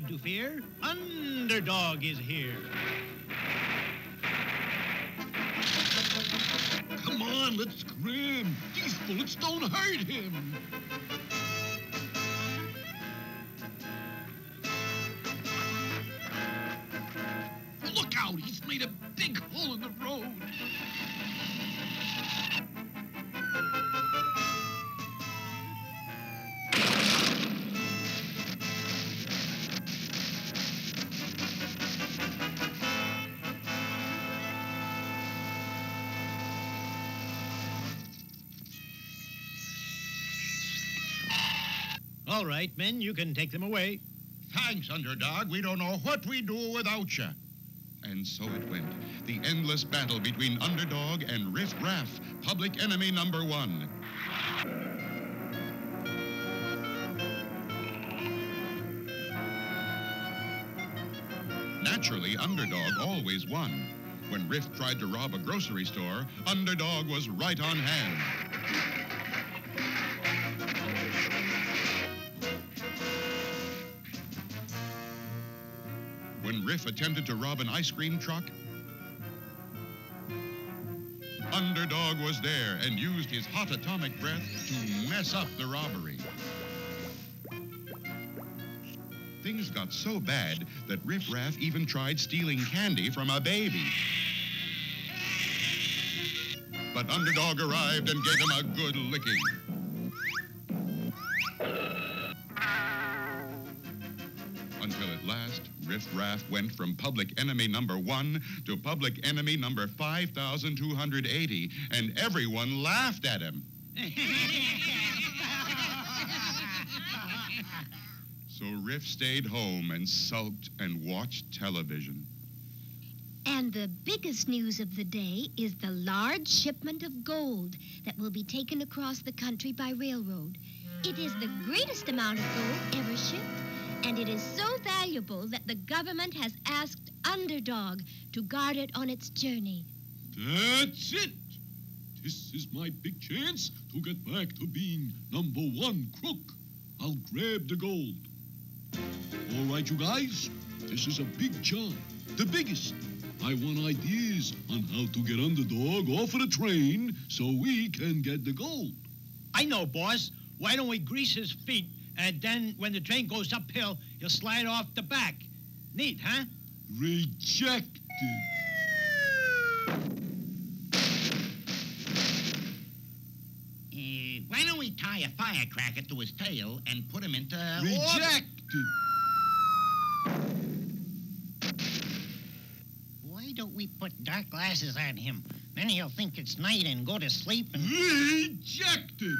need to fear. Underdog is here. Come on, let's scram. These bullets don't hurt him. Look out, he's made a big hole in the road. All right, men, you can take them away. Thanks, Underdog. We don't know what we'd do without you. And so it went. The endless battle between Underdog and Riff Raff, public enemy number one. Naturally, Underdog always won. When Riff tried to rob a grocery store, Underdog was right on hand. When Riff attempted to rob an ice cream truck, Underdog was there and used his hot atomic breath to mess up the robbery. Things got so bad that Riff Raff even tried stealing candy from a baby. But Underdog arrived and gave him a good licking. Until at last, Riff Raff went from public enemy number one to public enemy number 5,280, and everyone laughed at him. So Riff stayed home and sulked and watched television. And the biggest news of the day is the large shipment of gold that will be taken across the country by railroad. It is the greatest amount of gold ever shipped, and it is so valuable that the government has asked Underdog to guard it on its journey. That's it. This is my big chance to get back to being number one crook. I'll grab the gold. All right, you guys, this is a big job, the biggest. I want ideas on how to get Underdog off of the train so we can get the gold. I know, boss. Why don't we grease his feet, and then when the train goes uphill, he'll slide off the back. Neat, huh? Rejected. Why don't we tie a firecracker to his tail and put him into... Rejected. Why don't we put dark glasses on him? Then he'll think it's night and go to sleep and... Rejected.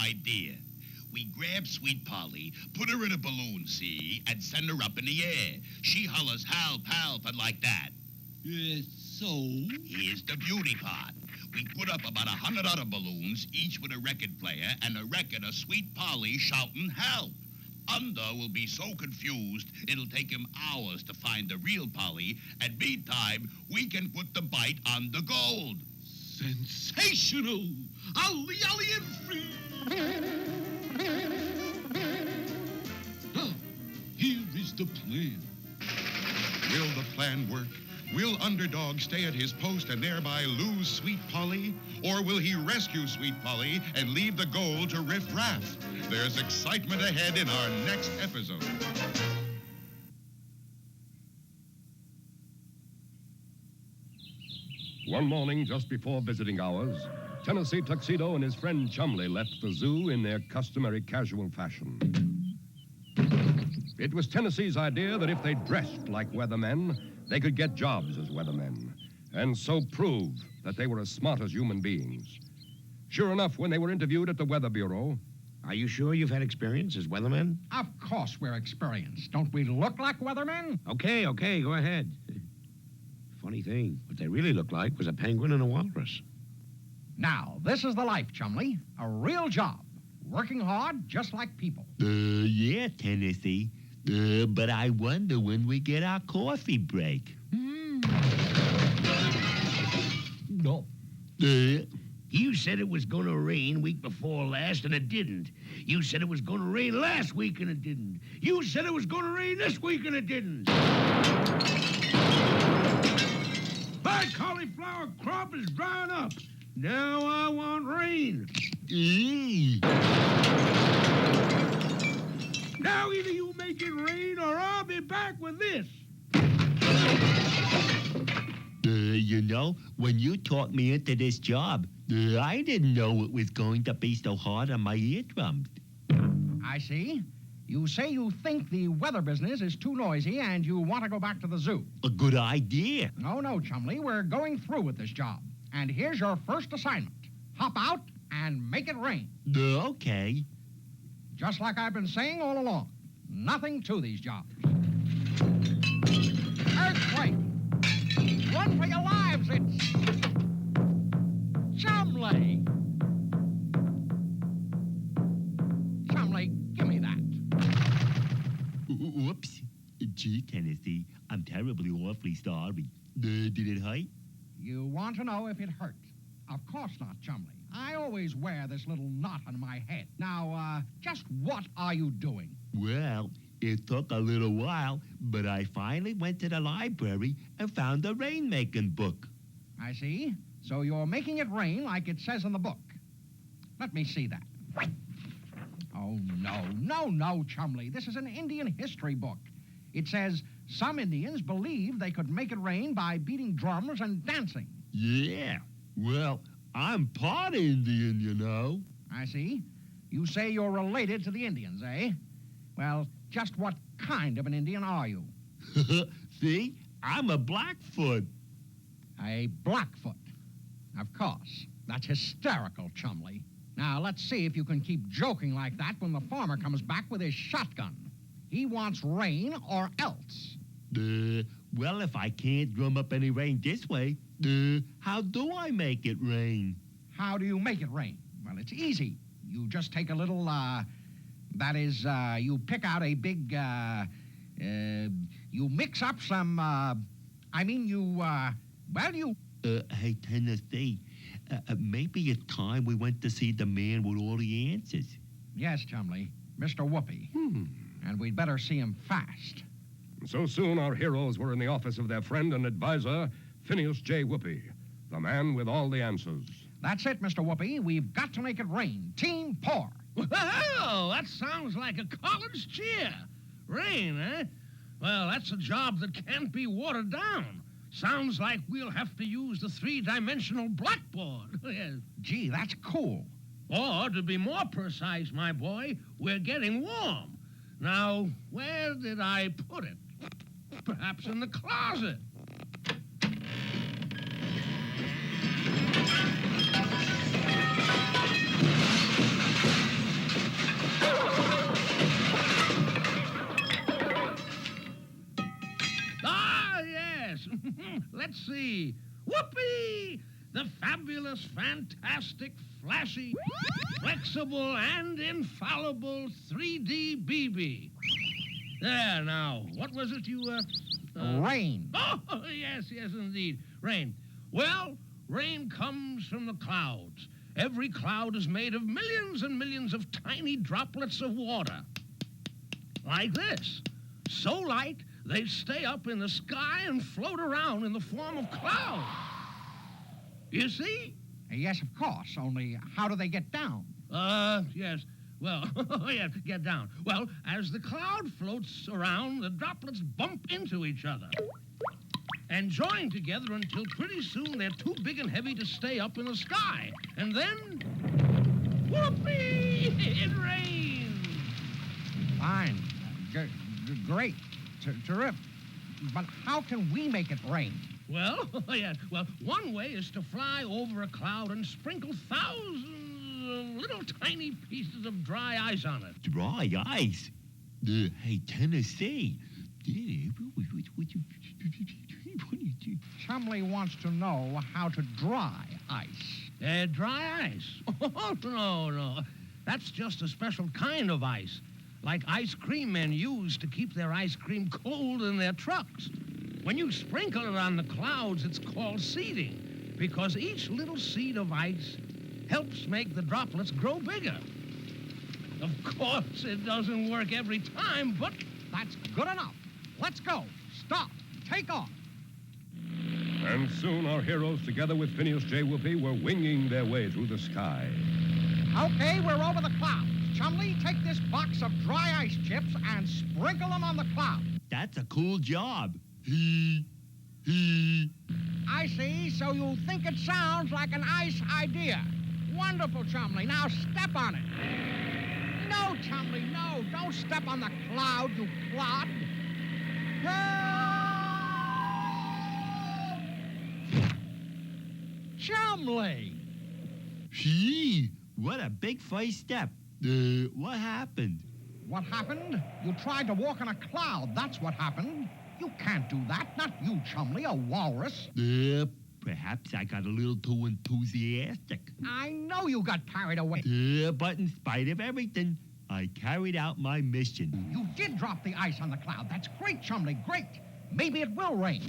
Idea. We grab Sweet Polly, put her in a balloon, see, and send her up in the air. She hollers, help, help, and like that. So? Here's the beauty part. We put up about 100 other balloons, each with a record player, and a record of Sweet Polly shouting help. Under will be so confused, it'll take him hours to find the real Polly, and meantime, we can put the bite on the gold. Sensational! Ollie, ollie, and free! Now, here is the plan. Will the plan work? Will Underdog stay at his post and thereby lose Sweet Polly? Or will he rescue Sweet Polly and leave the gold to Riff Raff? There's excitement ahead in our next episode. One morning, just before visiting hours, Tennessee Tuxedo and his friend Chumley left the zoo in their customary casual fashion. It was Tennessee's idea that if they dressed like weathermen, they could get jobs as weathermen, and so prove that they were as smart as human beings. Sure enough, when they were interviewed at the Weather Bureau... Are you sure you've had experience as weathermen? Of course we're experienced. Don't we look like weathermen? Okay, go ahead. Funny thing, what they really looked like was a penguin and a walrus. Now, this is the life, Chumley. A real job. Working hard, just like people. Yeah, Tennessee. But I wonder when we get our coffee break. No. You said it was gonna rain week before last, and it didn't. You said it was gonna rain last week, and it didn't. You said it was gonna rain this week, and it didn't. My cauliflower crop is drying up. Now I want rain. Now either you make it rain, or I'll be back with this. You know, when you taught me into this job, I didn't know it was going to be so hard on my eardrums. I see. You say you think the weather business is too noisy and you want to go back to the zoo. A good idea. No, Chumley, we're going through with this job. And here's your first assignment. Hop out and make it rain. Okay. Just like I've been saying all along. Nothing to these jobs. Earthquake! Run for your lives, it's Chumley! Chumley, give me that. Whoops. Gee, Tennessee, I'm terribly awfully sorry. Did it hurt? You want to know if it hurt? Of course not, Chumley. I always wear this little knot on my head. Now, just what are you doing? Well, it took a little while, but I finally went to the library and found a rainmaking book. I see. So you're making it rain like it says in the book. Let me see that. Oh, no, Chumley. This is an Indian history book. It says some Indians believed they could make it rain by beating drums and dancing. Yeah. Well, I'm part Indian, you know. I see. You say you're related to the Indians, eh? Well, just what kind of an Indian are you? See? I'm a Blackfoot. A Blackfoot. Of course. That's hysterical, Chumley. Now, let's see if you can keep joking like that when the farmer comes back with his shotgun. He wants rain or else. Well, if I can't drum up any rain this way, how do I make it rain? How do you make it rain? Well, it's easy. You just take a little, you pick out a big, you mix up some, Hey, Tennessee, maybe it's time we went to see the man with all the answers. Yes, Chumley, Mr. Whoopi. And we'd better see him fast. So soon our heroes were in the office of their friend and advisor, Phineas J. Whoopi, the man with all the answers. That's it, Mr. Whoopi. We've got to make it rain. Team pour. Well, that sounds like a college cheer. Rain, eh? Well, that's a job that can't be watered down. Sounds like we'll have to use the three-dimensional blackboard. Gee, that's cool. Or, to be more precise, my boy, we're getting warm. Now, where did I put it? Perhaps in the closet. Ah, yes. Let's see. Whoopee! The fabulous, fantastic, flashy, flexible, and infallible 3D BB. There, now, what was it you, Rain. Oh, yes, indeed. Rain. Well, rain comes from the clouds. Every cloud is made of millions and millions of tiny droplets of water. Like this. So light, they stay up in the sky and float around in the form of clouds. You see? Yes, of course. Only how do they get down? Yes. Well, yeah, get down. Well, as the cloud floats around, the droplets bump into each other and join together until pretty soon they're too big and heavy to stay up in the sky. And then, whoopee! It rains. Fine. Great. Terrific. But how can we make it rain? Well, one way is to fly over a cloud and sprinkle thousands of little tiny pieces of dry ice on it. Dry ice? Hey, Tennessee. Chumley wants to know how to dry ice. Dry ice? Oh, no. That's just a special kind of ice, like ice cream men use to keep their ice cream cold in their trucks. When you sprinkle it on the clouds, it's called seeding, because each little seed of ice helps make the droplets grow bigger. Of course, it doesn't work every time, but That's good enough. Let's go. Stop. Take off. And soon our heroes, together with Phineas J. Whoopi, were winging their way through the sky. Okay, we're over the clouds. Chumley, take this box of dry ice chips and sprinkle them on the clouds. That's a cool job. I see, so you think it sounds like an ice idea. Wonderful, Chumley. Now step on it. No, Chumley, no. Don't step on the cloud, you clod. Help! Chumley! Gee, what a big first step. What happened? What happened? You tried to walk on a cloud. That's what happened. You can't do that. Not you, Chumley, a walrus. Perhaps I got a little too enthusiastic. I know you got carried away. But in spite of everything, I carried out my mission. You did drop the ice on the cloud. That's great, Chumley, great. Maybe it will rain.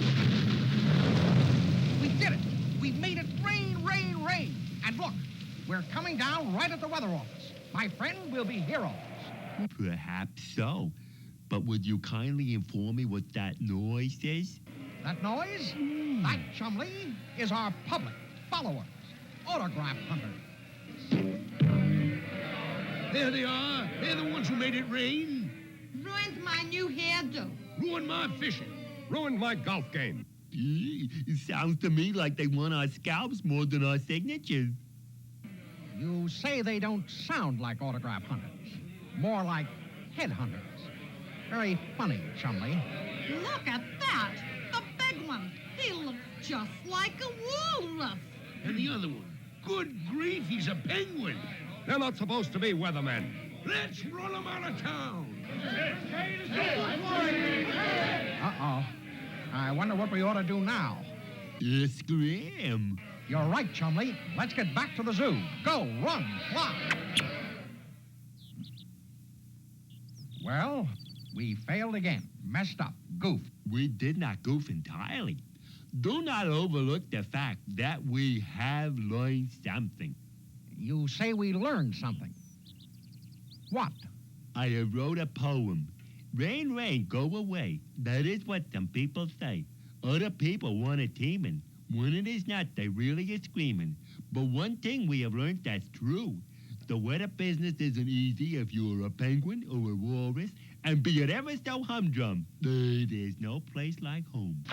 We did it. We made it rain, rain, rain. And look, we're coming down right at the weather office. My friend, we'll be heroes. Perhaps so. But would you kindly inform me what that noise is? That noise? That, Chumley, is our public, followers, autograph hunters. There they are. They're the ones who made it rain. Ruined my new hairdo. Ruined my fishing. Ruined my golf game. It sounds to me like they want our scalps more than our signatures. You say they don't sound like autograph hunters. More like headhunters. Very funny, Chumley. Look at that. The big one. He looks just like a walrus. And the other one. Good grief, he's a penguin. They're not supposed to be weathermen. Let's run them out of town. Uh-oh. I wonder what we ought to do now. Scram. You're right, Chumley. Let's get back to the zoo. Go, run, fly. Well, we failed again. Messed up. Goofed. We did not goof entirely. Do not overlook the fact that we have learned something. You say we learned something. What? I have wrote a poem. Rain, rain, go away. That is what some people say. Other people want it teeming. When it is not, they really is screaming. But one thing we have learned that's true. The weather business isn't easy if you're a penguin or a walrus, and be it ever so humdrum, there's no place like home.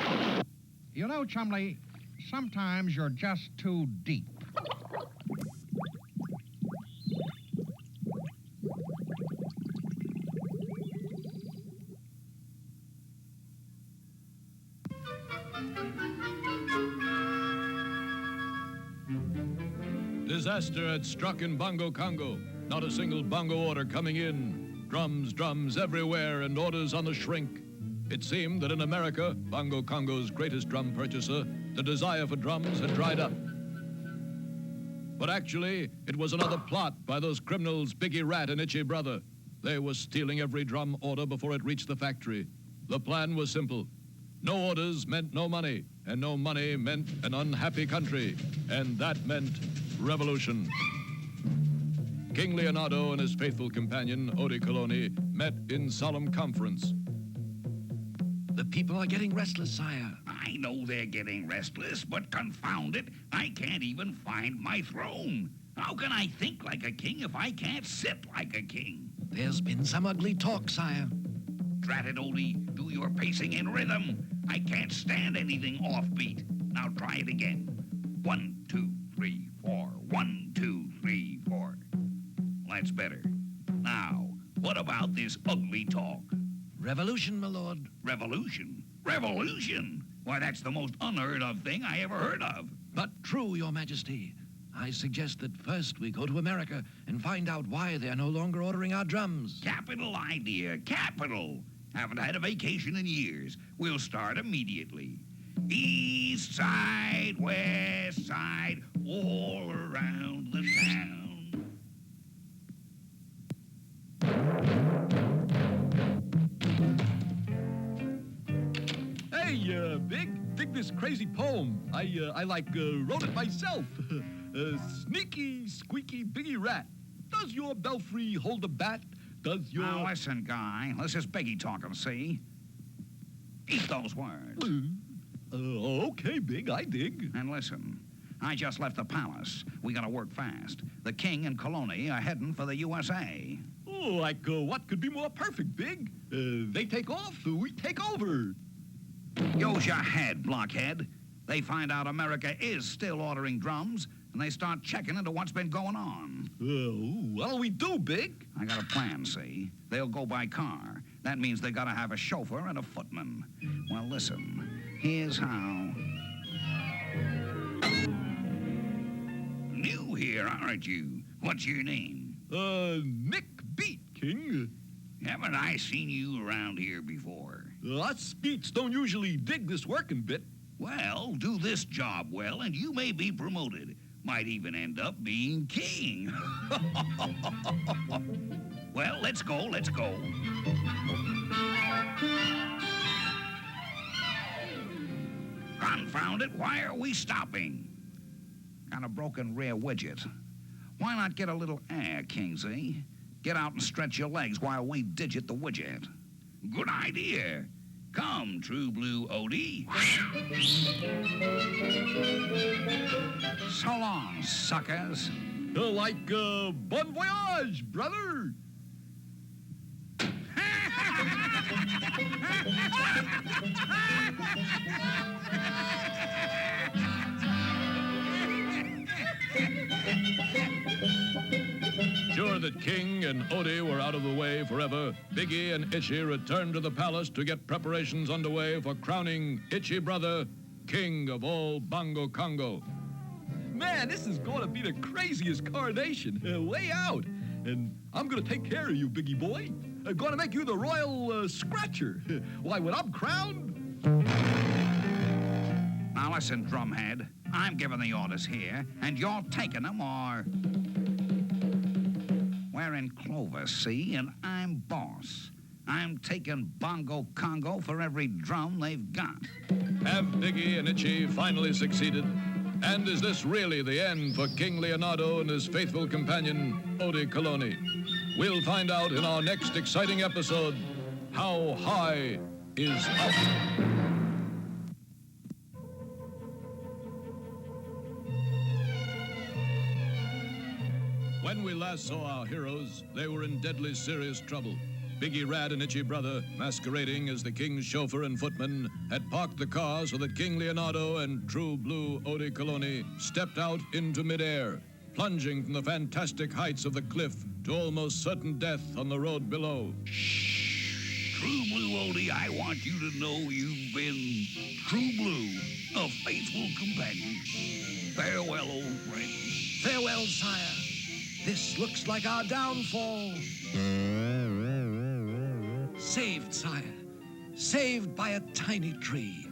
You know, Chumley, sometimes you're just too deep. Disaster had struck in Bongo Congo. Not a single bongo order coming in. Drums, drums everywhere, and orders on the shrink. It seemed that in America, Bongo Congo's greatest drum purchaser, the desire for drums had dried up. But actually, it was another plot by those criminals Biggie Rat and Itchy Brother. They were stealing every drum order before it reached the factory. The plan was simple. No orders meant no money, and no money meant an unhappy country, and that meant revolution. King Leonardo and his faithful companion, Odi Coloni, met in solemn conference. The people are getting restless, sire. I know they're getting restless, but confound it, I can't even find my throne. How can I think like a king if I can't sit like a king? There's been some ugly talk, sire. Drat it, Odie, do your pacing in rhythm. I can't stand anything offbeat. Now try it again. 1, 2, 3, 4. 1, 2, 3, 4. That's better. Now, what about this ugly talk? Revolution, my lord. Revolution? Revolution? Why, that's the most unheard of thing I ever heard of. But true, your majesty. I suggest that first we go to America and find out why they're no longer ordering our drums. Capital idea, capital. Haven't had a vacation in years. We'll start immediately. East side, west side, all around the town. Hey, Big, dig this crazy poem. I wrote it myself. Sneaky, squeaky, biggie rat. Does your belfry hold a bat? Does your... Now, listen, Guy. This is Biggie talking, see? Eat those words. Okay, Big, I dig. And listen, I just left the palace. We gotta work fast. The king and Colony are heading for the USA. Oh, like what could be more perfect, Big? They take off, we take over. Use your head, blockhead. They find out America is still ordering drums, and they start checking into what's been going on. What'll we do, Big? I got a plan, see? They'll go by car. That means they gotta have a chauffeur and a footman. Well, listen, here's how. New here, aren't you? What's your name? Nick Beat, King. Haven't I seen you around here before? Us Beats don't usually dig this working bit. Well, do this job well, and you may be promoted. Might even end up being king. Well, let's go, let's go. Confound it, why are we stopping? Got a broken rear widget. Why not get a little air, Kingsley? Get out and stretch your legs while we digit the widget. Good idea. Come, True Blue Odie. So long, suckers. Like, bon voyage, brother. Sure that King and Odie were out of the way forever, Biggie and Itchy returned to the palace to get preparations underway for crowning Itchy Brother king of all Bongo Congo. Man, this is going to be the craziest coronation, way out. And I'm going to take care of you, Biggie boy. I'm going to make you the royal scratcher. Why, when I'm crowned... Now listen, drumhead. I'm giving the orders here, and you're taking them, or... We're in Clover, see, and I'm boss. I'm taking Bongo Congo for every drum they've got. Have Biggie and Itchy finally succeeded? And is this really the end for King Leonardo and his faithful companion, Odie Colony? We'll find out in our next exciting episode, How High Is Up? When we last saw our heroes, they were in deadly serious trouble. Biggie Rat and Itchy Brother, masquerading as the king's chauffeur and footman, had parked the car so that King Leonardo and True Blue Odie Colony stepped out into midair, plunging from the fantastic heights of the cliff to almost certain death on the road below. True Blue Odie, I want you to know you've been True Blue, a faithful companion. Farewell, old friend. Farewell, sire. This looks like our downfall. Saved, sire. Saved by a tiny tree.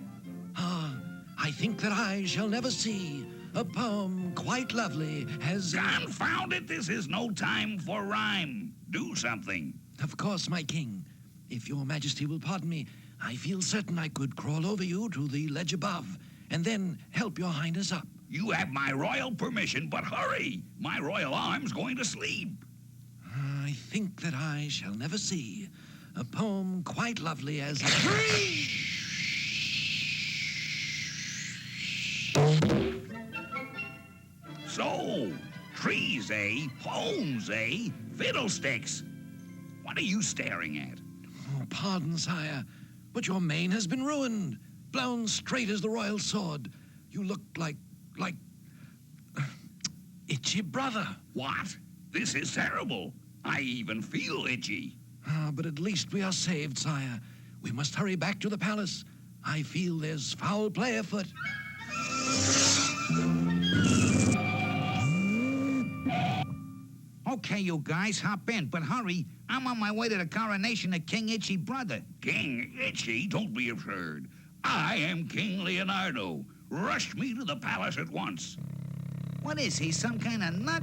Ah, I think that I shall never see a poem quite lovely as... Confound it, this is no time for rhyme. Do something. Of course, my king. If your majesty will pardon me, I feel certain I could crawl over you to the ledge above and then help your highness up. You have my royal permission, but hurry. My royal arm's going to sleep. I think that I shall never see a poem quite lovely as a tree. So, trees, eh? Poems, eh? Fiddlesticks. What are you staring at? Oh, pardon, sire, but your mane has been ruined, blown straight as the royal sword. You look like Itchy Brother. What? This is terrible. I even feel itchy. Ah, but at least we are saved, sire. We must hurry back to the palace. I feel there's foul play afoot. Okay, you guys, hop in, but hurry. I'm on my way to the coronation of King Itchy Brother. King Itchy? Don't be absurd. I am King Leonardo. Rush me to the palace at once. What is he, some kind of nut?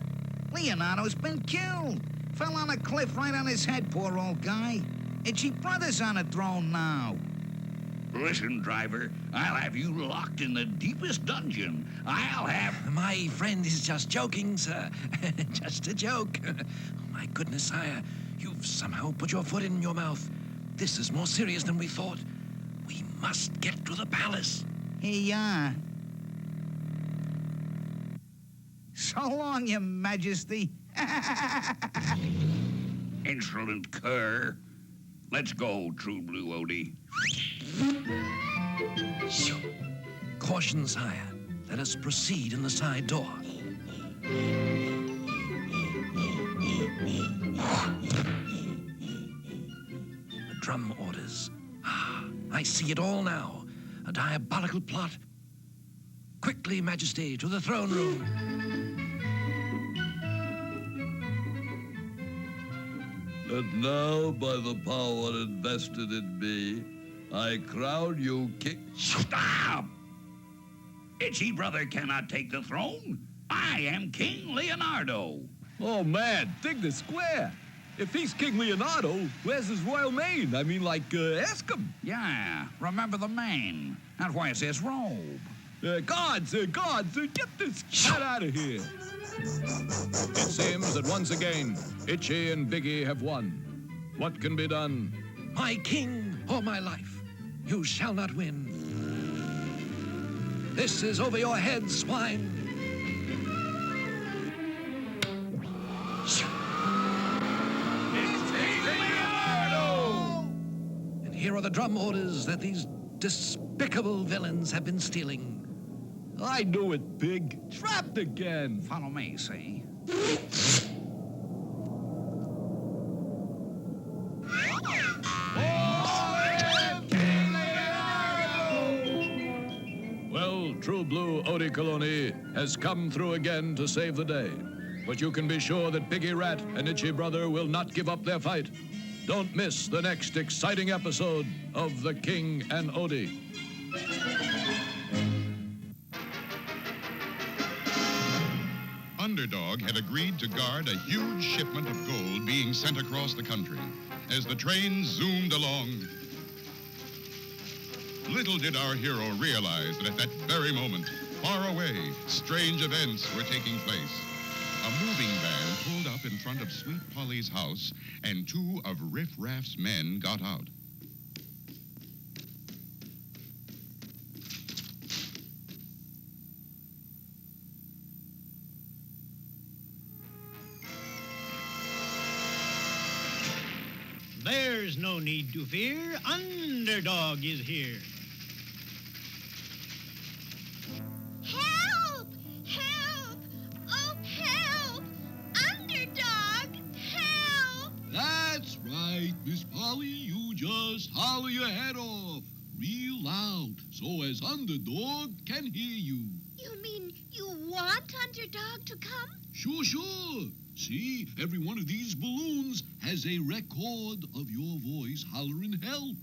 Leonardo's been killed. Fell on a cliff right on his head, poor old guy. Itchy Brother's on a throne now. Listen, driver, I'll have you locked in the deepest dungeon. I'll have... My friend is just joking, sir. Just a joke. Oh, my goodness, sire. You've somehow put your foot in your mouth. This is more serious than we thought. We must get to the palace. Here you are. So long, Your Majesty. Insolent cur. Let's go, True Blue Odie. Caution, sire. Let us proceed in the side door. The drum orders. Ah, I see it all now. A diabolical plot. Quickly, Majesty, to the throne room. And now, by the power invested in me, I crown you king. Stop! Itchy Brother cannot take the throne. I am King Leonardo. Oh, man, dig the square. If he's King Leonardo, where's his royal mane? I mean, ask him. Yeah, remember the mane. And where's his robe? Guards, get this cat out of here. It seems that once again, Itchy and Biggie have won. What can be done? My king or my life, you shall not win. This is over your head, swine. And here are the drum orders that these despicable villains have been stealing. I knew it, Big. Trapped again. Follow me, see? Well, True Blue Odie Coloni has come through again to save the day. But you can be sure that Biggie Rat and Itchy Brother will not give up their fight. Don't miss the next exciting episode of The King and Odie. Underdog had agreed to guard a huge shipment of gold being sent across the country. As the train zoomed along, little did our hero realize that at that very moment, far away, strange events were taking place. A moving van pulled up in front of Sweet Polly's house, and two of Riff Raff's men got out. There's no need to fear. Underdog is here. Help! Help! Oh, help! Underdog! Help! That's right, Miss Polly. You just holler your head off real loud so as Underdog can hear you. You mean you want Underdog to come? Sure, sure. See, every one of these balloons has a record of your voice hollering help.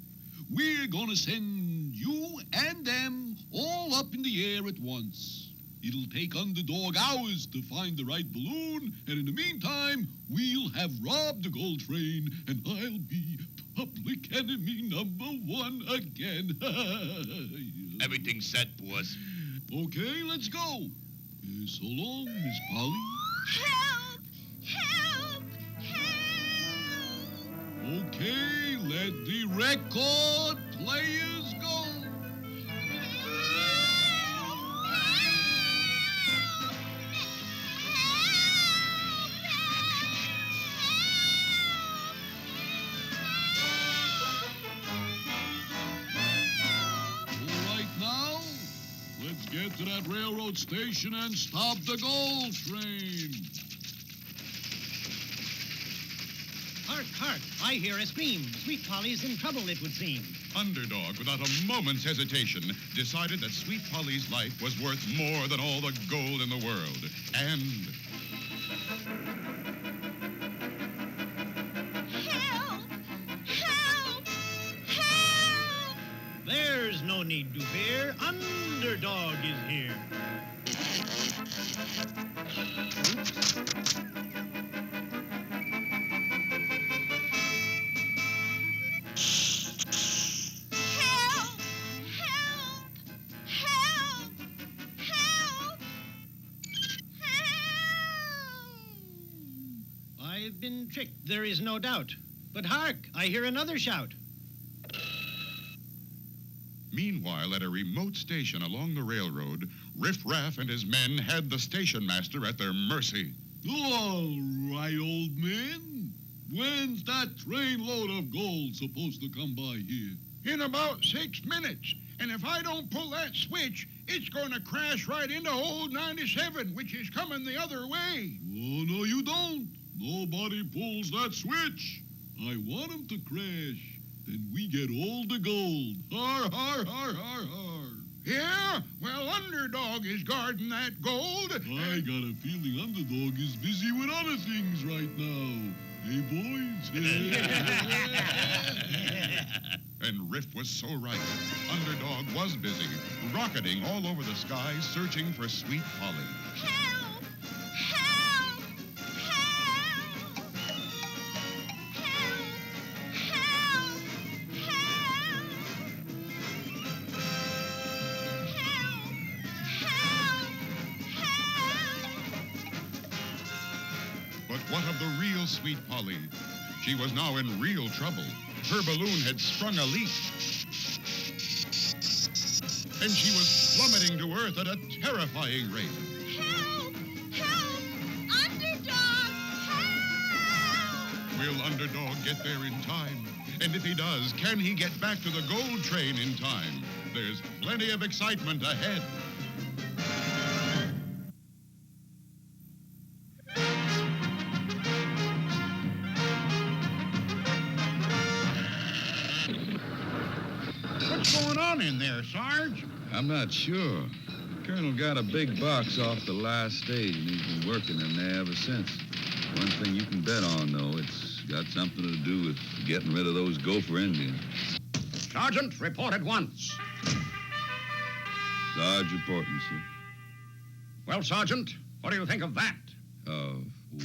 We're gonna send you and them all up in the air at once. It'll take Underdog hours to find the right balloon, and in the meantime, we'll have robbed the gold train, and I'll be public enemy #1 again. Everything's set, boss. Okay, let's go. So long, Miss Polly. Help! Help! Help! Okay, let the record players go. All right now, let's get to that railroad station and stop the gold train. Hark, hark, I hear a scream. Sweet Polly's in trouble, it would seem. Underdog, without a moment's hesitation, decided that Sweet Polly's life was worth more than all the gold in the world. And... Help! Help! Help! There's no need to fear. Underdog is here. Help! have been tricked, there is no doubt. But hark, I hear another shout. Meanwhile, at a remote station along the railroad, Riff Raff and his men had the station master at their mercy. All right, old man. When's that trainload of gold supposed to come by here? In about 6 minutes. And if I don't pull that switch, it's going to crash right into old 97, which is coming the other way. Oh, no, you don't. Nobody pulls that switch. I want him to crash. Then we get all the gold. Har, har, har, har, har. Yeah? Well, Underdog is guarding that gold. I got a feeling Underdog is busy with other things right now. Hey, boys. And Riff was so right. Underdog was busy, rocketing all over the sky, searching for Sweet Polly. Help! Help! Help! Help! Help! Help! But what of the real Sweet Polly? She was now in real trouble. Her balloon had sprung a leak. And she was plummeting to earth at a terrifying rate. Help! Help! Underdog! Help! Will Underdog get there in time? And if he does, can he get back to the gold train in time? There's plenty of excitement ahead. What's going on in there, Sarge? I'm not sure. Colonel got a big box off the last stage, and he's been working in there ever since. One thing you can bet on, though, it's got something to do with getting rid of those gopher Indians. Sergeant, report at once. Sarge reporting, sir. Well, Sergeant, what do you think of that?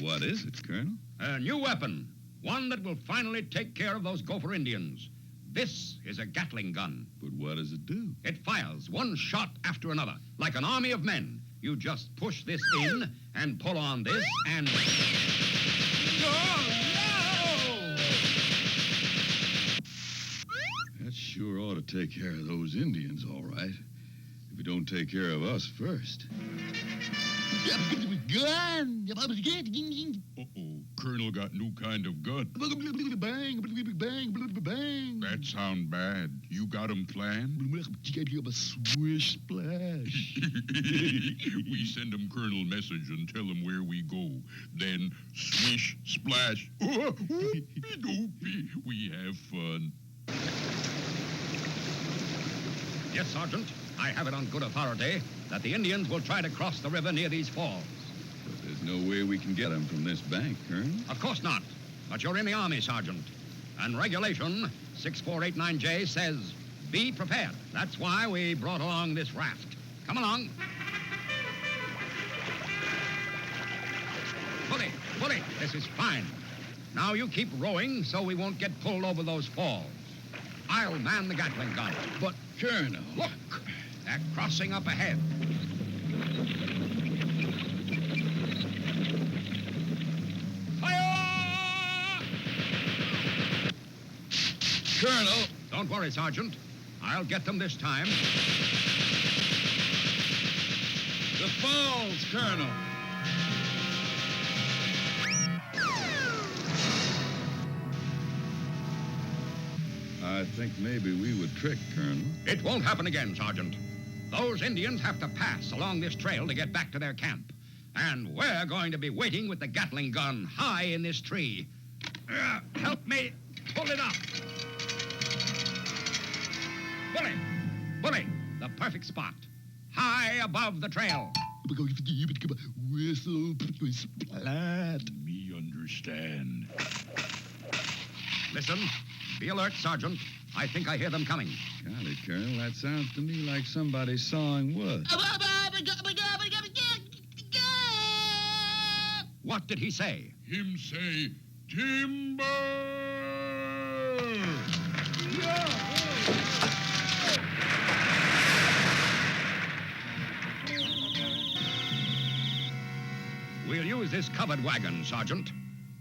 What is it, Colonel? A new weapon. One that will finally take care of those gopher Indians. This is a Gatling gun. But what does it do? It fires one shot after another, like an army of men. You just push this in and pull on this and... That sure ought to take care of those Indians, all right. If it don't take care of us first. Gun! Uh-oh, Colonel got new kind of gun. Bang, bang, bang. That sound bad. You got 'em planned? Swish splash. We send 'em Colonel message and tell 'em where we go. Then swish, splash. Whoopie-doopie. We have fun. Yes, Sergeant. I have it on good authority that the Indians will try to cross the river near these falls. But there's no way we can get them from this bank, Colonel. Of course not. But you're in the Army, Sergeant. And Regulation 6489J says, be prepared. That's why we brought along this raft. Come along. Pulley, pulley. This is fine. Now you keep rowing so we won't get pulled over those falls. I'll man the Gatling gun. But, Colonel... Look, they're crossing up ahead. Fire! Colonel! Don't worry, Sergeant. I'll get them this time. The falls, Colonel! I think maybe we were tricked, Colonel. It won't happen again, Sergeant. Those Indians have to pass along this trail to get back to their camp. And we're going to be waiting with the Gatling gun high in this tree. Help me pull it up. Bully! Bully! The perfect spot. High above the trail. Me understand. Listen. Be alert, Sergeant. I think I hear them coming. Golly, Colonel, that sounds to me like somebody sawing wood. What did he say? Him say, timber! We'll use this covered wagon, Sergeant.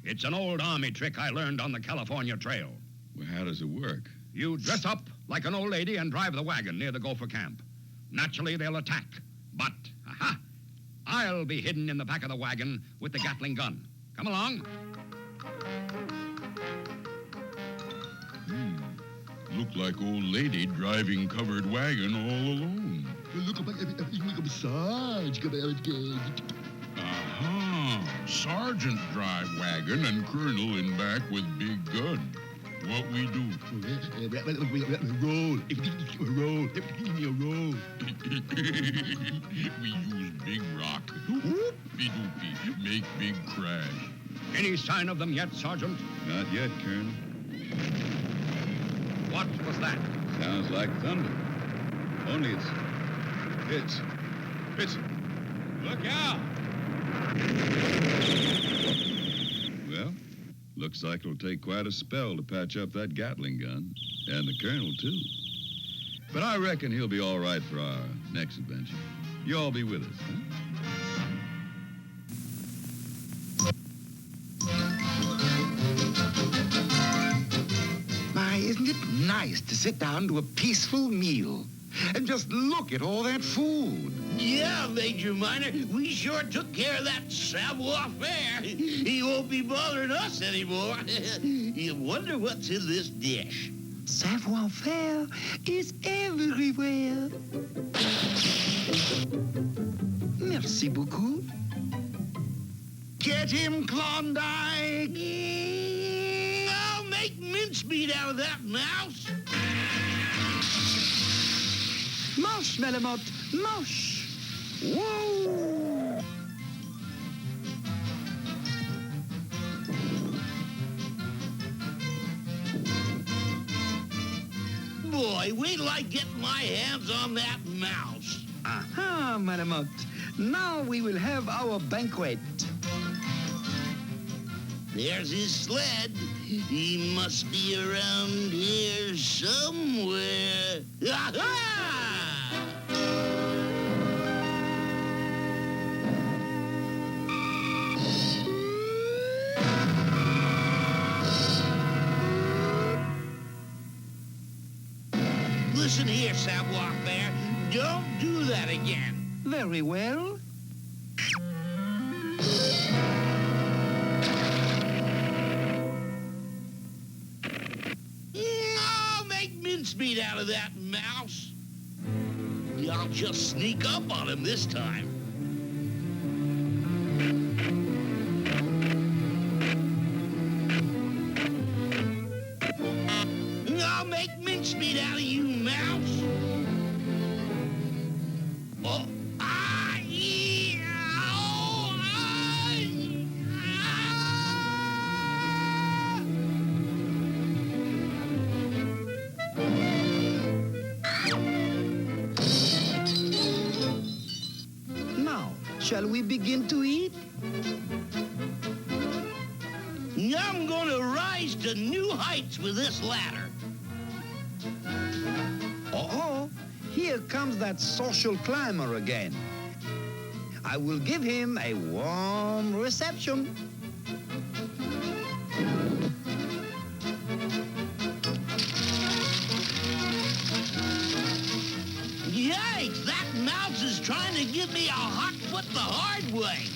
It's an old army trick I learned on the California Trail. Well, how does it work? You dress up like an old lady and drive the wagon near the gopher camp. Naturally, they'll attack. But, aha, I'll be hidden in the back of the wagon with the Gatling gun. Come along. Look like old lady driving covered wagon all alone. Aha! Sergeant drive wagon and colonel in back with big gun. What we do? Roll. Roll. Roll. We use big rock. Whoopie-doopie. Make big crash. Any sign of them yet, Sergeant? Not yet, Colonel. What was that? Sounds like thunder. Only it's... Look out! Well, looks like it'll take quite a spell to patch up that Gatling gun. And the Colonel, too. But I reckon he'll be all right for our next adventure. You all be with us, huh? Isn't it nice to sit down to a peaceful meal and just look at all that food? Yeah, Major Minor, we sure took care of that savoir-faire. He won't be bothering us anymore. You wonder what's in this dish. Savoir-faire is everywhere. Merci beaucoup. Get him, Klondike! I'll make mincemeat out of that mouse. Moche, Melamotte, moche. Whoa! Boy, wait till I get my hands on that mouse. Aha, Melamotte. Now we will have our banquet. There's his sled. He must be around here somewhere. Aha! Listen here, savoir-faire. Don't do that again. Very well. I'll make mincemeat out of that mouse. I'll just sneak up on him this time. I'll make mincemeat out of you, mouse. Oh, Now, shall we begin to eat? I'm gonna rise to new heights with this ladder. Oh, here comes that social climber again. I will give him a warm reception. Yikes, that mouse is trying to give me a hot foot the hard way.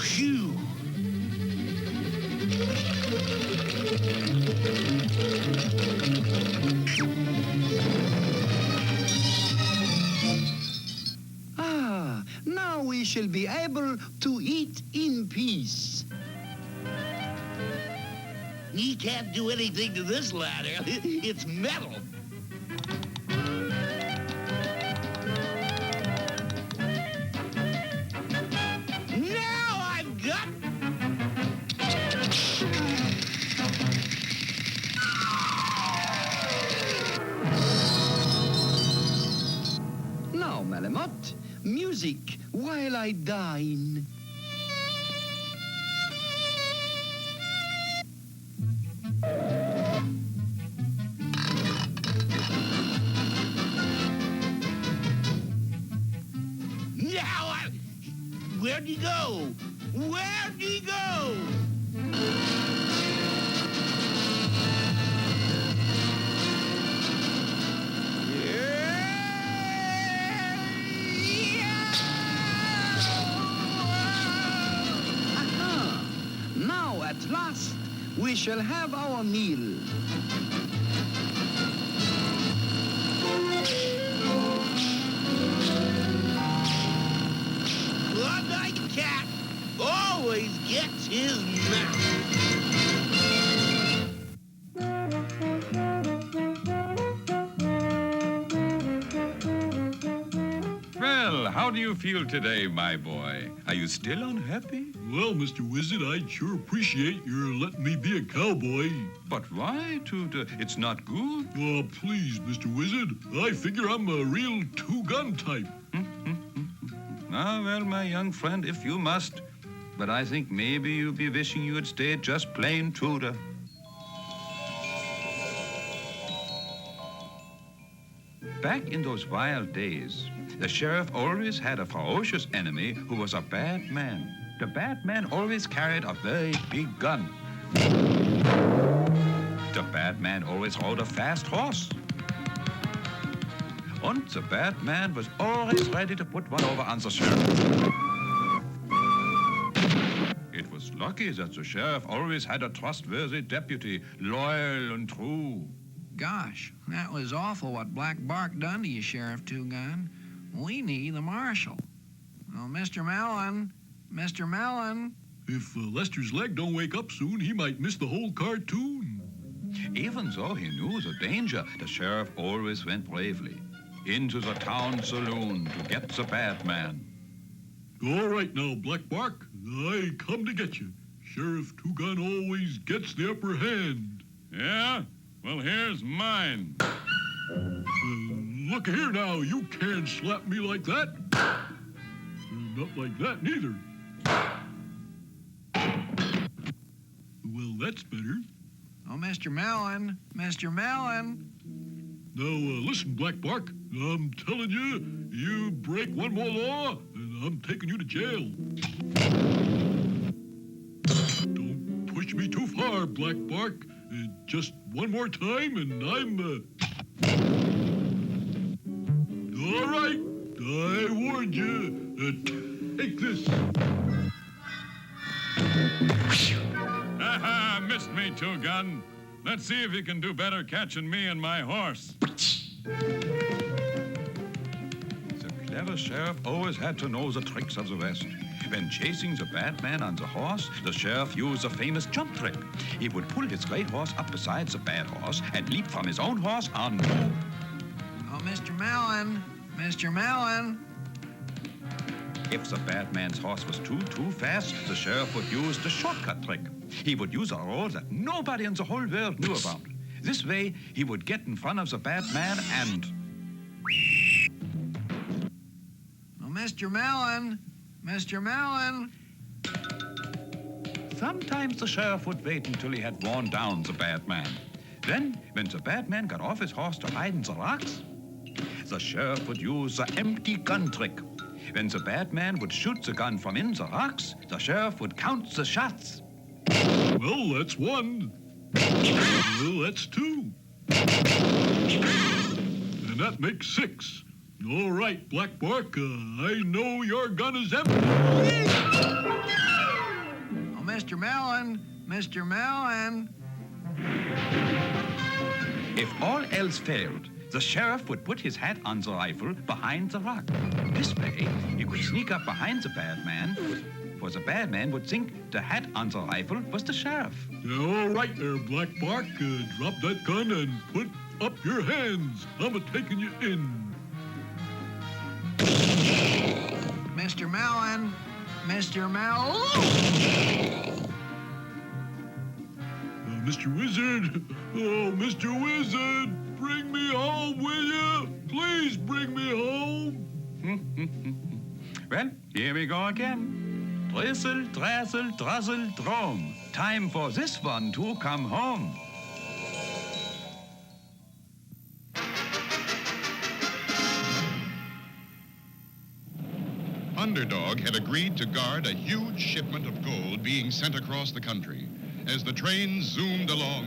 Phew. Ah, now we shall be able to eat in peace. He can't do anything to this ladder. It's metal. Now I've got... Now, Melamotte, music while I dine. Where'd he go? Where'd he go? Aha! Now, at last, we shall have our meal. One-eyed cat always gets his mouth. Well, how do you feel today, my boy? Are you still unhappy? Well, Mr. Wizard, I'd sure appreciate your letting me be a cowboy. But why, Tutor? It's not good. Oh, please, Mr. Wizard. I figure I'm a real two-gun type. Ah, well, my young friend, if you must. But I think maybe you'd be wishing you had stayed just plain Tudor. Back in those wild days, the sheriff always had a ferocious enemy who was a bad man. The bad man always carried a very big gun. The bad man always rode a fast horse. And the bad man was always ready to put one over on the sheriff. It was lucky that the sheriff always had a trustworthy deputy, loyal and true. Gosh, that was awful what Black Bark done to you, Sheriff Two-Gun. We need the marshal. Oh, Mr. Mellon. Mr. Mellon. If Lester's leg don't wake up soon, he might miss the whole cartoon. Even though he knew the danger, the sheriff always went bravely into the town saloon to get the bad man. All right now, Black Bark. I come to get you. Sheriff Two-Gun always gets the upper hand. Yeah? Well, here's mine. Look here now, you can't slap me like that. Not like that, neither. Well, that's better. Oh, Mr. Mellon. Mr. Mellon. Now, listen, Black Bark. I'm telling you, you break one more law, and I'm taking you to jail. Don't push me too far, Black Bark. Just one more time, and I'm, All right, I warned you. Take this. Aha, missed me, Two-Gun. Let's see if you can do better catching me and my horse. The clever sheriff always had to know the tricks of the West. When chasing the bad man on the horse, the sheriff used the famous jump trick. He would pull his great horse up beside the bad horse and leap from his own horse on. Oh, Mr. Mellon. Mr. Mellon. If the bad man's horse was too fast, the sheriff would use the shortcut trick. He would use a road that nobody in the whole world knew about. This way, he would get in front of the bad man and... Oh, Mr. Mellon. Mr. Mellon. Sometimes the sheriff would wait until he had worn down the bad man. Then, when the bad man got off his horse to hide in the rocks, the sheriff would use the empty gun trick. When the bad man would shoot the gun from in the rocks, the sheriff would count the shots. Well, that's one. Well, that's two. And that makes 6. All right, Black Bark, I know your gun is empty. Oh, Mr. Mellon. Mr. Mellon. If all else failed, the sheriff would put his hat on the rifle behind the rock. This way, he could sneak up behind the bad man, for the bad man would think the hat on the rifle was the sheriff. All right there, Black Bark. Drop that gun and put up your hands. I'm taking you in. Mr. Mellon. Mr. Mellon. Mr. Wizard. Oh, Mr. Wizard. Bring me home, will you? Please bring me home. Well, here we go again. Drizzle, drazzle, druzzle, drum. Time for this one to come home. Underdog had agreed to guard a huge shipment of gold being sent across the country. As the train zoomed along,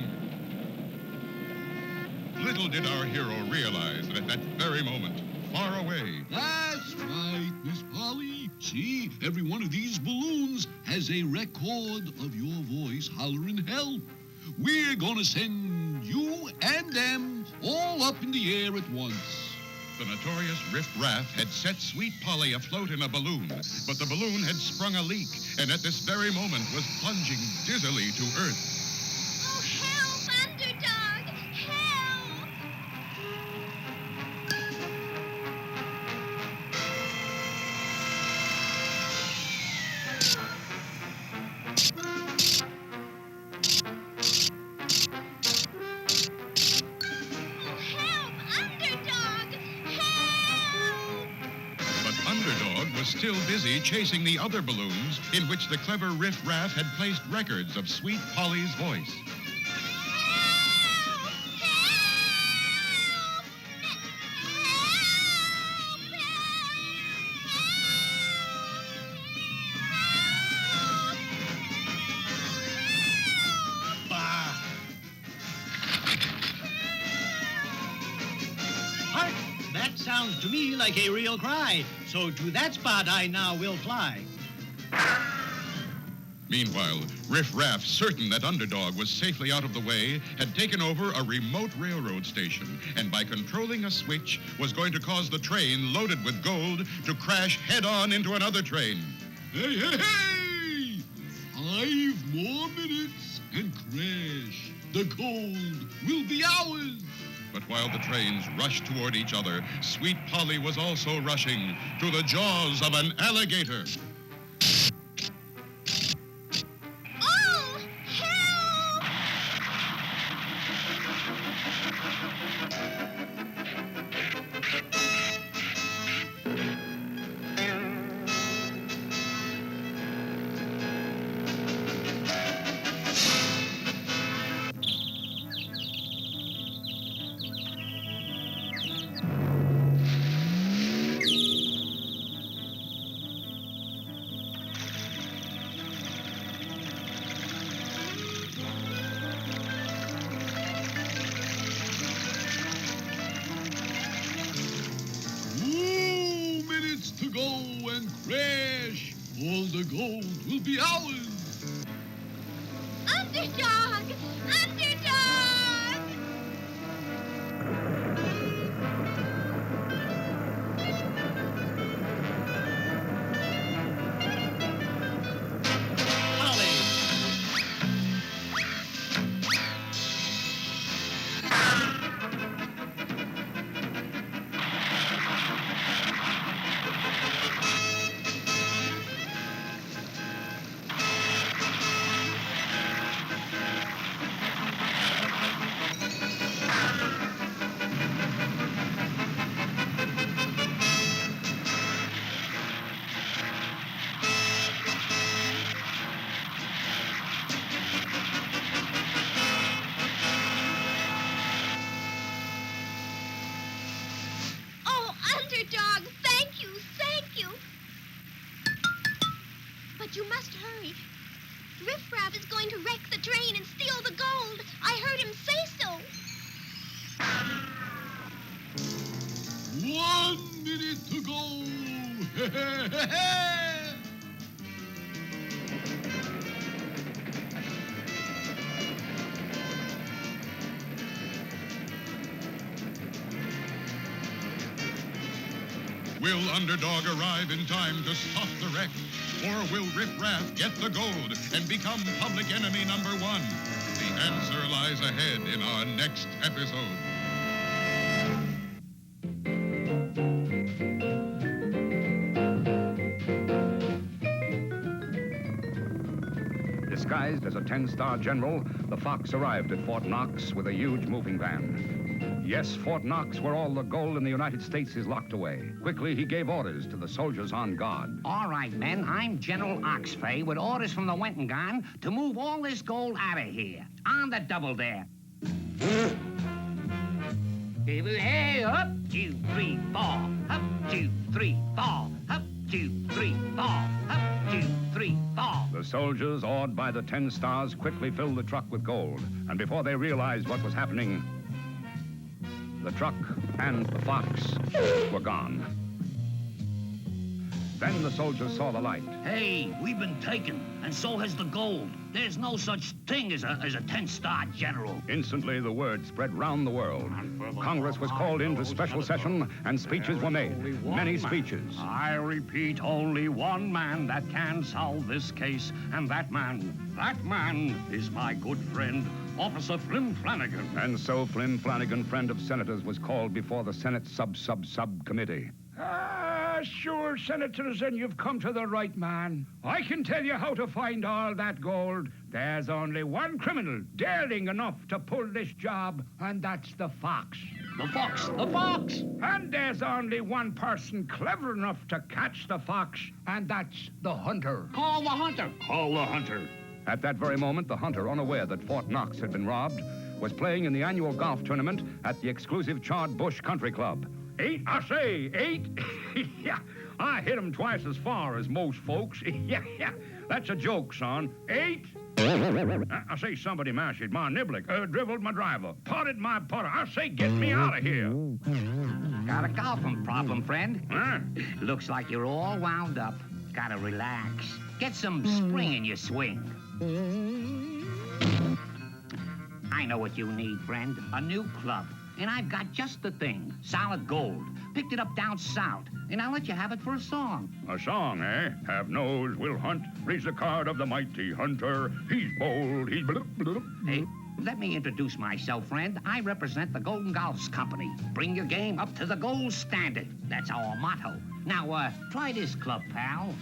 little did our hero realize that at that very moment, far away, That's right, Miss Polly. See, every one of these balloons has a record of your voice hollering help. We're gonna send you and them all up in the air at once. the notorious Riff Raff had set Sweet Polly afloat in a balloon, but the balloon had sprung a leak, and at this very moment was plunging dizzily to earth. Oh, help, Underdog! Help! Underdog was still busy chasing the other balloons in which the clever Riff Raff had placed records of Sweet Polly's voice. Hark! That sounds to me like a real cry. So to that spot I now will fly. Meanwhile, Riff Raff, certain that Underdog was safely out of the way, had taken over a remote railroad station, and by controlling a switch, was going to cause the train loaded with gold to crash head-on into another train. Hey, hey, hey! 5 more minutes and crash. The gold will be ours. But while the trains rushed toward each other, Sweet Polly was also rushing to the jaws of an alligator. Oh, help! To go and crash. All the gold will be ours. Underdog! Underdog! Underdog, thank you, thank you. But you must hurry. Riff Raff is going to wreck the train and steal the gold. I heard him say so. 1 minute to go. Will Underdog arrive in time to stop the wreck? Or will Riff Raff get the gold and become public enemy number 1? The answer lies ahead in our next episode. Disguised as a 10-star general, the Fox arrived at Fort Knox with a huge moving van. Yes, Fort Knox, where all the gold in the United States is locked away. Quickly, he gave orders to the soldiers on guard. All right, men, I'm General Oxfay with orders from the Wentengan to move all this gold out of here. On the double there. Hey, up, 2, 3, 4. Up, 2, 3, 4. Up, 2, 3, fall. Up, 2, 3, fall. The soldiers, awed by the 10 stars, quickly filled the truck with gold. And before they realized what was happening, the truck and the fox were gone. Then the soldiers saw the light. Hey, we've been taken, and so has the gold. There's no such thing as a 10-star general. Instantly, the word spread round the world. Congress was called into special session, and speeches were made. Many speeches. I repeat, only one man that can solve this case, and that man is my good friend, Officer Flim Flanagan. And so Flim Flanagan, friend of senators, was called before the Senate subcommittee. Sure, Senators, and you've come to the right man. I can tell you how to find all that gold. There's only one criminal daring enough to pull this job, and that's the fox. The fox! The fox! And there's only one person clever enough to catch the fox, and that's the hunter. Call the hunter! Call the hunter. At that very moment, the hunter, unaware that Fort Knox had been robbed, was playing in the annual golf tournament at the exclusive Charred Bush Country Club. 8, I say, 8. Yeah, I hit him twice as far as most folks. Yeah, that's a joke, son. 8. I say somebody mashed my niblick, dribbled my driver, potted my putter. I say, get me out of here. Got a golfing problem, friend? Huh? Looks like you're all wound up. Gotta relax. Get some spring in your swing. I know what you need, friend. A new club. And I've got just the thing. Solid gold. Picked it up down south. And I'll let you have it for a song. A song, eh? Have nose, will hunt. Reads the card of the mighty hunter. He's bold, he's... Hey, let me introduce myself, friend. I represent the Golden Golfs Company. Bring your game up to the gold standard. That's our motto. Now, try this club, pal.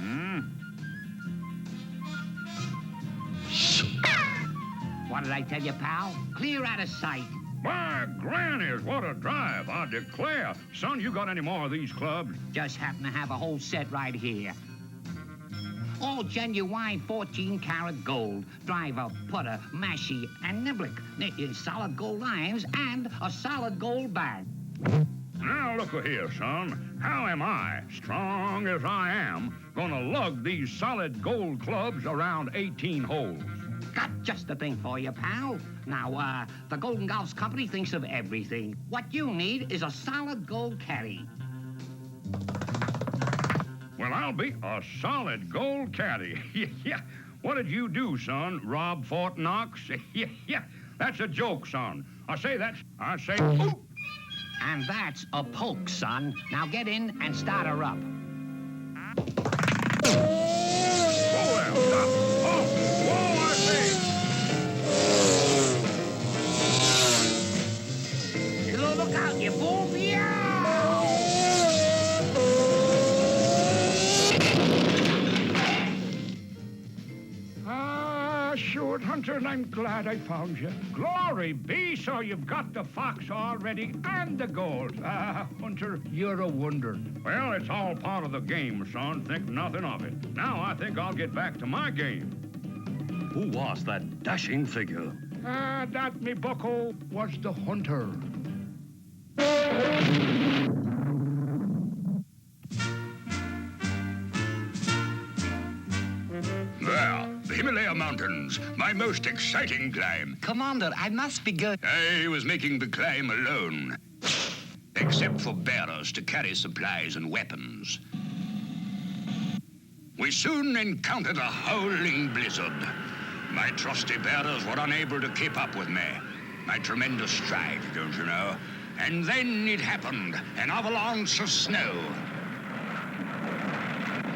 What did I tell you, pal? Clear out of sight. My grannies, what a drive, I declare. Son, you got any more of these clubs? Just happen to have a whole set right here. All genuine 14-karat gold. Driver, putter, mashie, and niblick. Solid gold irons and a solid gold bag. Now, look here, son. How am I, strong as I am, gonna lug these solid gold clubs around 18 holes? Got just the thing for you, pal. Now, the Golden Golfs Company thinks of everything. What you need is a solid gold caddy. Well, I'll be a solid gold caddy. Yeah. What did you do, son? Rob Fort Knox? Yeah. That's a joke, son. I say... Ooh. And that's a poke, son. Now get in and start her up. Look out, you fool! Short hunter, and I'm glad I found you. Glory be, so you've got the fox already and the gold. Hunter, you're a wonder. Well, it's all part of the game, son. Think nothing of it. Now I think I'll get back to my game. Who was that dashing figure? That, me bucko, was the hunter. There, the Himalaya Mountains, my most exciting climb. Commander, I must be going. I was making the climb alone, except for bearers to carry supplies and weapons. We soon encountered a howling blizzard. My trusty bearers were unable to keep up with me. My tremendous stride, don't you know? And then it happened, an avalanche of snow.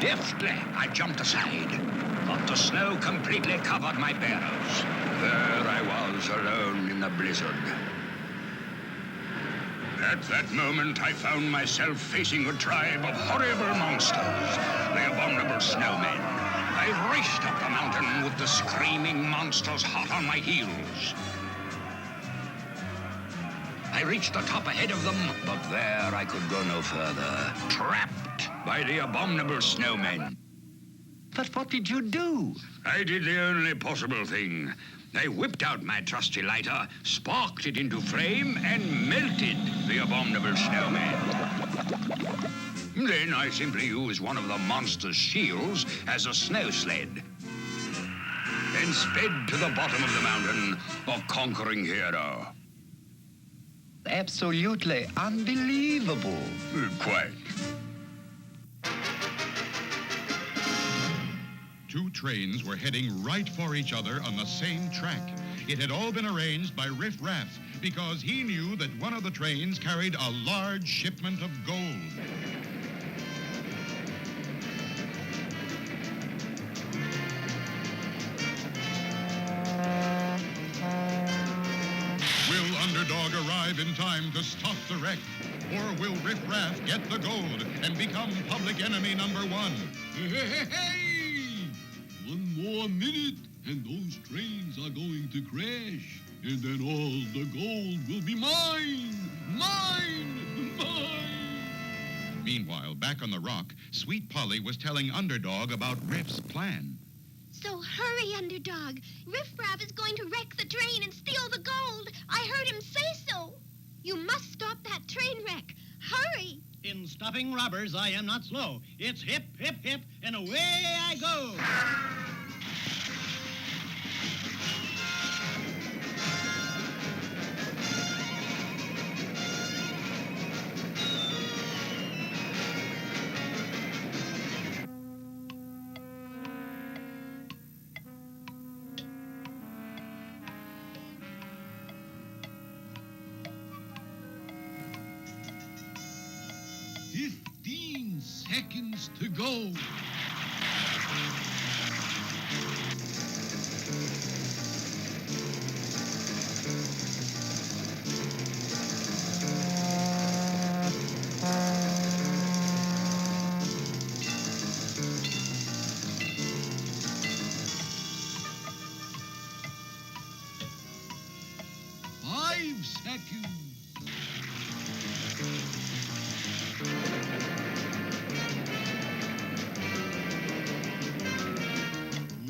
Deftly, I jumped aside, but the snow completely covered my bearers. There I was, alone in the blizzard. At that moment, I found myself facing a tribe of horrible monsters, the abominable snowmen. I raced up the mountain with the screaming monsters hot on my heels. I reached the top ahead of them, but there I could go no further, trapped by the abominable snowmen. But what did you do? I did the only possible thing. I whipped out my trusty lighter, sparked it into flame, and melted the abominable snowman. Then I simply use one of the monster's shields as a snow sled. Then sped to the bottom of the mountain, a conquering hero. Absolutely unbelievable. Quite. Two trains were heading right for each other on the same track. It had all been arranged by Riff Raff because he knew that one of the trains carried a large shipment of gold. Will Underdog arrive in time to stop the wreck? Or will Riff Raff get the gold and become public enemy number one? Hey! One more minute, and those trains are going to crash. And then all the gold will be mine! Mine! Mine! Meanwhile, back on the rock, Sweet Polly was telling Underdog about Riff's plan. So hurry, Underdog. Riff Raff is going to wreck the train and steal the gold. I heard him say so. You must stop that train wreck. Hurry! In stopping robbers, I am not slow. It's hip, hip, hip, and away I go. Seconds to go. Seconds.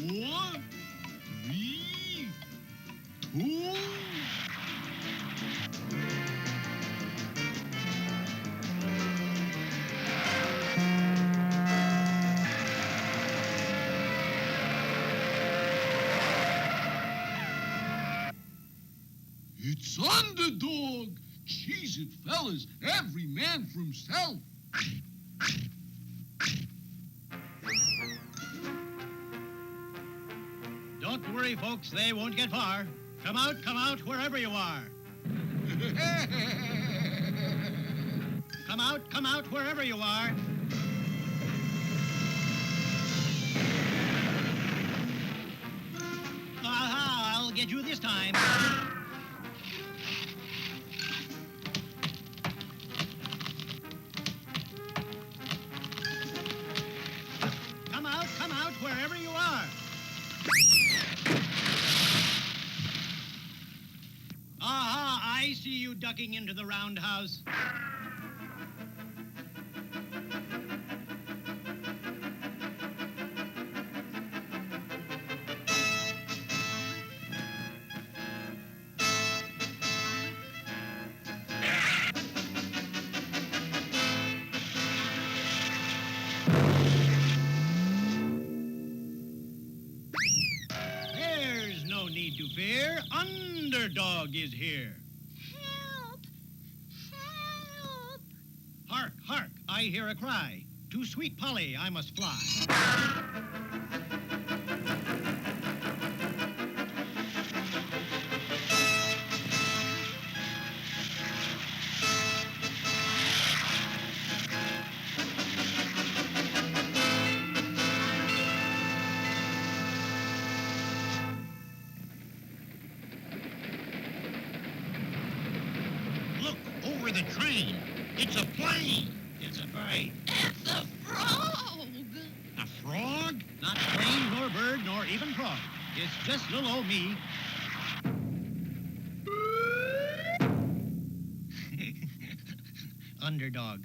One, three, two. It's Underdog! Cheese it, fellas. Every man for himself. Don't worry, folks. They won't get far. Come out, wherever you are. Come out, wherever you are. Aha, I'll get you this time. Come out, wherever you are. Aha, I see you ducking into the roundhouse. There's no need to fear. Underdog is here. Help! Help! Hark, hark, I hear a cry. To Sweet Polly I must fly. Look, over the train. It's a plane. It's a bird. It's a frog! A frog? Not plane, nor bird, nor even frog. It's just little old me. Underdog.